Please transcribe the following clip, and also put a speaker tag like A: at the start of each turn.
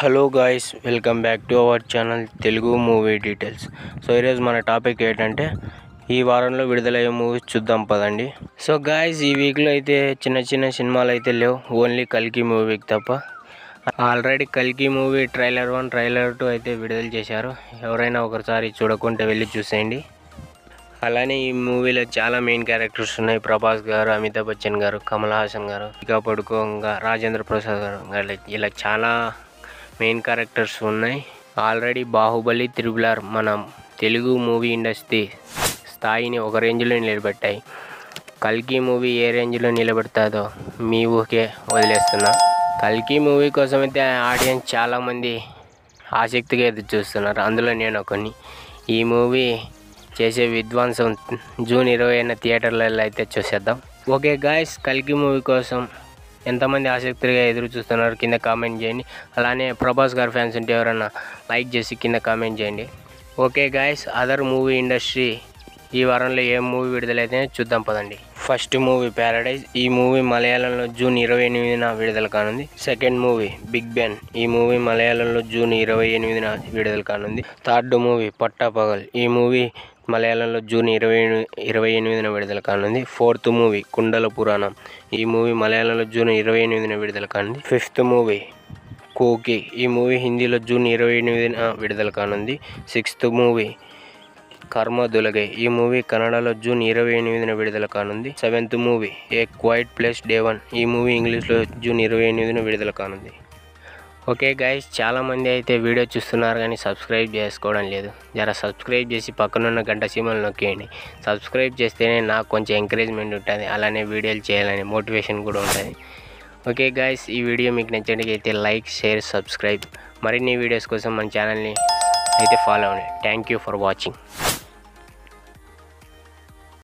A: Hello guys, welcome back to our channel Telugu movie details. So ఈరోజు మన topic ఏంటంటే ఈ వారంలో విడుదలయ్యే మూవీస్ చూద్దాం పదండి. సో గాయ్స్, ఈ వీక్లో అయితే చిన్న చిన్న సినిమాలు అయితే లేవు, ఓన్లీ కల్కి మూవీకి తప్ప. ఆల్రెడీ కల్కి మూవీ ట్రైలర్ 1 ట్రైలర్ 2 అయితే విడుదల చేశారు. ఎవరైనా ఒకసారి చూడకుంటే వెళ్ళి చూసేయండి. అలానే ఈ మూవీలో చాలా మెయిన్ క్యారెక్టర్స్ ఉన్నాయి. ప్రభాస్ గారు, అమితాబ్ బచ్చన్ గారు, కమల్ హాసన్ గారు, దీపికా పడుకోన్, రాజేంద్ర ప్రసాద్ గారు, ఇలా చాలా మెయిన్ క్యారెక్టర్స్ ఉన్నాయి. ఆల్రెడీ బాహుబలి, త్రిబుల్ మన తెలుగు మూవీ ఇండస్ట్రీ స్థాయిని ఒక రేంజ్లో నిలబెట్టాయి. కల్కి మూవీ ఏ రేంజ్లో నిలబెడతాదో మీ ఊరికే వదిలేస్తున్నా. కల్కి మూవీ కోసం అయితే ఆడియన్స్ చాలామంది ఆసక్తిగా ఎదురు చూస్తున్నారు. అందులో నేను ఒకని. ఈ మూవీ చేసే విధ్వంసం జూన్ 20న థియేటర్లలో అయితే చూసేద్దాం. ఓకే గాయ్స్, కల్కి మూవీ కోసం ఎంతమంది ఆసక్తిగా ఎదురు చూస్తున్నారు కింద కామెంట్ చేయండి. అలానే ప్రభాస్ గారి ఫ్యాన్స్ ఉంటే ఎవరన్నా లైక్ చేసి కింద కామెంట్ చేయండి. Okay guys, other movie industry ఈ వారంలో ఏ మూవీ విడుదలైతే చూద్దాం పదండి. First movie paradise. ఈ మూవీ మలయాళంలో జూన్ 28న విడుదల కానుంది. Second movie Big Ben. ఈ మూవీ మలయాళంలో జూన్ 28న విడుదల కానుంది. Third movie Pattapagal. ఈ మూవీ మలయాళంలో జూన్ 28న విడుదల కానుంది. ఫోర్త్ మూవీ కుండల పురాణం. ఈ మూవీ మలయాళంలో జూన్ 28న విడుదల కానుంది. Fifth movie Koki. ఈ మూవీ హిందీలో జూన్ 28న విడుదల కానుంది. సిక్స్త్ మూవీ కర్మ దులగై. ఈ మూవీ కన్నడలో జూన్ 28న విడుదల కానుంది. సెవెంత్ మూవీ ఏ క్వైట్ ప్లేస్ డే 1. ఈ మూవీ ఇంగ్లీష్లో జూన్ 28న విడుదల కానుంది. ఓకే గైస్, చాలామంది అయితే వీడియో చూస్తున్నారు కానీ సబ్స్క్రైబ్ చేసుకోవడం లేదు. జర సబ్స్క్రైబ్ చేసి పక్కనున్న గంట సీమలు నొక్కేయండి. సబ్స్క్రైబ్ చేస్తేనే నాకు కొంచెం ఎంకరేజ్మెంట్ ఉంటుంది, అలానే వీడియోలు చేయాలని మోటివేషన్ కూడా ఉంటుంది. ఓకే గైస్, ఈ వీడియో మీకు నచ్చినట్లయితే లైక్, షేర్, సబ్స్క్రైబ్. మరిన్ని వీడియోస్ కోసం మన ఛానల్ని అయితే ఫాలో అవ్వండి. Thank you for watching.